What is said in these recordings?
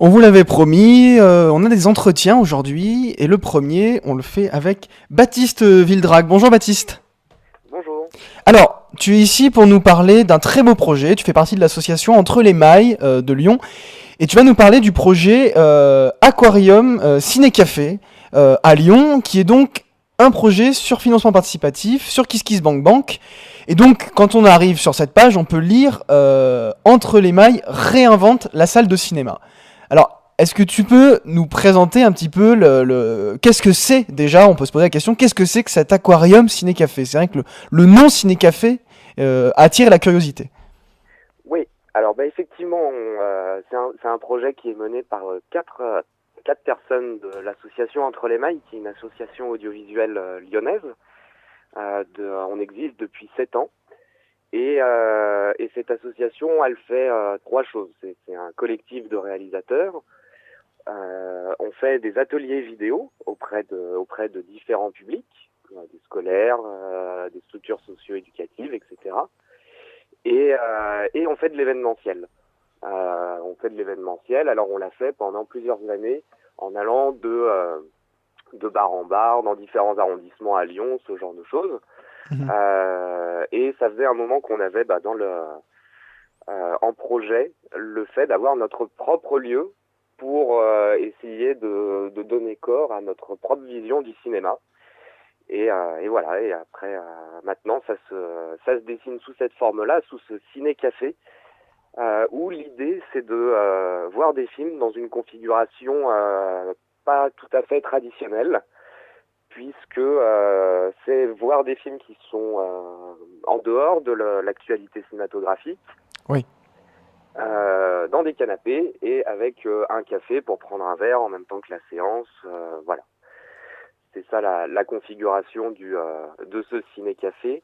On vous l'avait promis, on a des entretiens aujourd'hui, et le premier, on le fait avec Baptiste Vildrac. Bonjour Baptiste. Bonjour. Alors, tu es ici pour nous parler d'un très beau projet, tu fais partie de l'association Entre les Mailles de Lyon, et tu vas nous parler du projet Aquarium Ciné-Café à Lyon, qui est donc un projet sur financement participatif, sur KissKissBankBank. Et donc, quand on arrive sur cette page, on peut lire Entre les Mailles réinvente la salle de cinéma. Alors, est-ce que tu peux nous présenter un petit peu qu'est-ce que c'est déjà? On peut se poser la question, qu'est-ce que c'est que cet aquarium ciné-café? C'est vrai que le nom ciné-café attire la curiosité. Oui, alors effectivement, c'est un projet qui est mené par quatre personnes de l'association Entre les Mailles, qui est une association audiovisuelle lyonnaise. On existe depuis 7 ans. Et cette association, elle fait trois choses. C'est un collectif de réalisateurs. On fait des ateliers vidéo auprès de différents publics, des scolaires, des structures socio-éducatives, etc. Et on fait de l'événementiel. On fait de l'événementiel. Alors on l'a fait pendant plusieurs années en allant de bar en bar dans différents arrondissements à Lyon, ce genre de choses. Et ça faisait un moment qu'on avait en projet le fait d'avoir notre propre lieu pour essayer de donner corps à notre propre vision du cinéma. Et voilà, et après, maintenant, ça se dessine sous cette forme-là, sous ce ciné-café, où l'idée, c'est de voir des films dans une configuration pas tout à fait traditionnelle, puisque c'est voir des films qui sont en dehors de l'actualité cinématographique, Oui. dans des canapés et avec un café pour prendre un verre en même temps que la séance, voilà. C'est ça la configuration de ce ciné-café,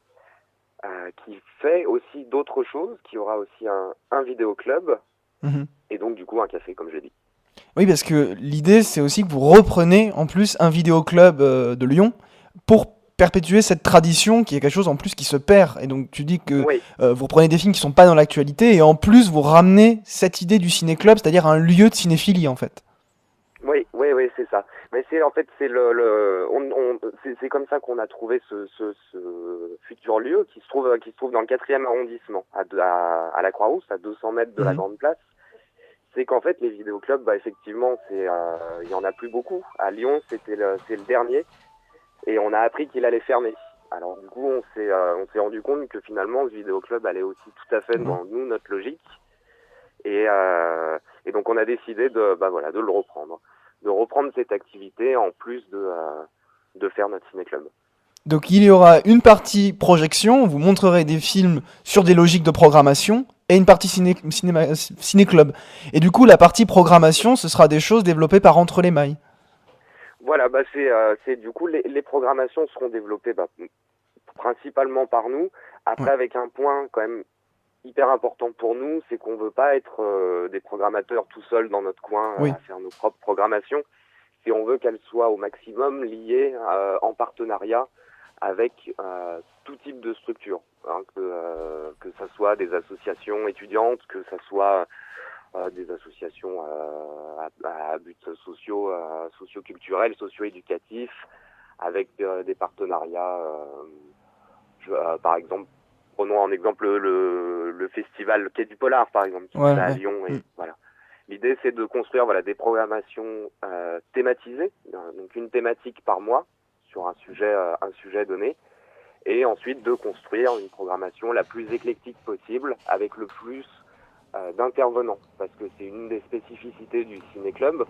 qui fait aussi d'autres choses, qui aura aussi un vidéoclub, et donc du coup un café, comme j'ai dit. Oui, parce que l'idée, c'est aussi que vous reprenez en plus un vidéoclub de Lyon pour perpétuer cette tradition qui est quelque chose en plus qui se perd. Et donc tu dis que Oui, vous reprenez des films qui sont pas dans l'actualité et en plus vous ramenez cette idée du ciné-club, c'est-à-dire un lieu de cinéphilie en fait. oui, c'est ça. Mais c'est en fait c'est comme ça qu'on a trouvé ce futur lieu qui se trouve dans le 4e arrondissement, à la Croix-Rousse, à 200 mètres de la Grande Place. C'est qu'en fait les vidéoclubs, effectivement, il y en a plus beaucoup. À Lyon, c'est le dernier, et on a appris qu'il allait fermer. Alors du coup, on s'est rendu compte que finalement ce vidéoclub allait aussi tout à fait dans notre logique, et donc on a décidé de le reprendre. De reprendre cette activité en plus de faire notre ciné-club. Donc il y aura une partie projection, vous montrerez des films sur des logiques de programmation, et une partie ciné-club. Et du coup, la partie programmation, ce sera des choses développées par Entre les Mailles. Voilà, c'est du coup les programmations seront développées principalement par nous. Après, avec un point quand même hyper important pour nous, c'est qu'on veut pas être des programmateurs tout seuls dans notre coin à faire nos propres programmations. Et on veut qu'elles soient au maximum liées en partenariat avec tout type de structure, hein, que ça soit des associations étudiantes, que ça soit des associations à buts socio-culturels, socio-éducatifs, avec des partenariats. Par exemple, prenons en exemple le festival Quai du Polar, par exemple, qui est à Lyon. Et voilà. L'idée, c'est de construire des programmations thématisées, donc une thématique par mois sur un sujet donné, et ensuite de construire une programmation la plus éclectique possible avec le plus d'intervenants, parce que c'est une des spécificités du ciné-club.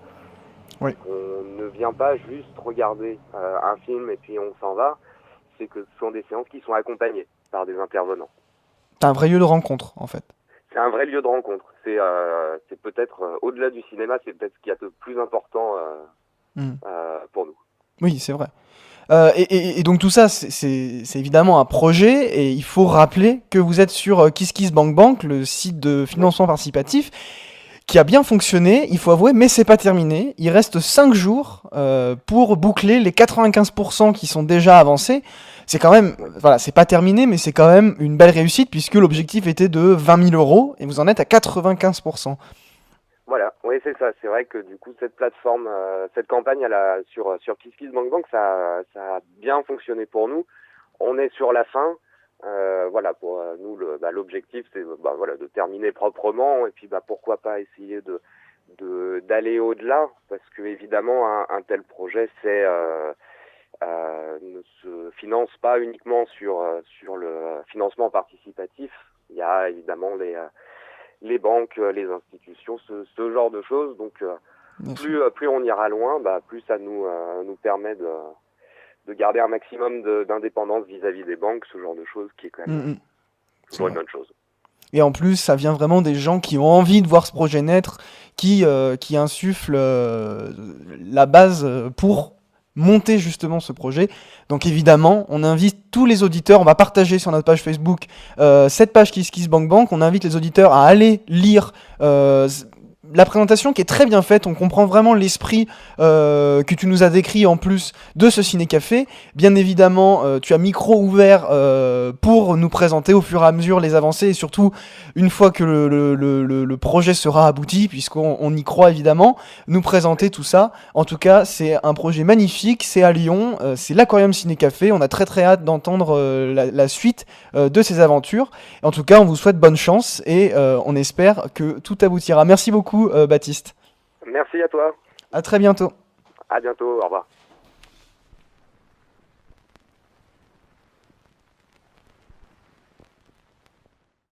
Oui. On ne vient pas juste regarder un film et puis on s'en va, c'est que ce sont des séances qui sont accompagnées par des intervenants. C'est un vrai lieu de rencontre en fait. C'est un vrai lieu de rencontre. C'est peut-être, au-delà du cinéma, c'est peut-être ce qu'il y a de plus important pour nous. Oui, c'est vrai. Et donc tout ça, c'est évidemment un projet, et il faut rappeler que vous êtes sur KissKissBankBank, le site de financement participatif, qui a bien fonctionné, il faut avouer, mais c'est pas terminé. Il reste 5 jours pour boucler les 95% qui sont déjà avancés. C'est quand même, voilà, c'est pas terminé, mais c'est quand même une belle réussite, puisque l'objectif était de 20 000 euros, et vous en êtes à 95%. Voilà, oui c'est ça. C'est vrai que du coup cette plateforme, cette campagne sur KissKissBankBank, ça a bien fonctionné pour nous. On est sur la fin. Voilà, pour nous l'objectif c'est voilà de terminer proprement et puis pourquoi pas essayer d'aller au-delà, parce que évidemment un tel projet ne se finance pas uniquement sur le financement participatif. Il y a évidemment les banques, les institutions, ce genre de choses. Donc plus on ira loin, plus ça nous permet de garder un maximum d'indépendance vis-à-vis des banques, ce genre de choses qui est quand même toujours une bonne chose. Et en plus, ça vient vraiment des gens qui ont envie de voir ce projet naître, qui insufflent la base pour monter justement ce projet. Donc évidemment, on invite tous les auditeurs, on va partager sur notre page Facebook cette page KissKissBankBank, on invite les auditeurs à aller lire la présentation qui est très bien faite, on comprend vraiment l'esprit que tu nous as décrit en plus de ce ciné-café. Bien évidemment, tu as micro ouvert pour nous présenter au fur et à mesure les avancées et surtout une fois que le projet sera abouti, puisqu'on y croit évidemment, nous présenter tout ça. En tout cas, c'est un projet magnifique, c'est à Lyon, c'est l'Aquarium Ciné-Café, on a très très hâte d'entendre la suite de ces aventures. En tout cas, on vous souhaite bonne chance et on espère que tout aboutira. Merci beaucoup Baptiste. Merci à toi. À très bientôt. À bientôt, au revoir.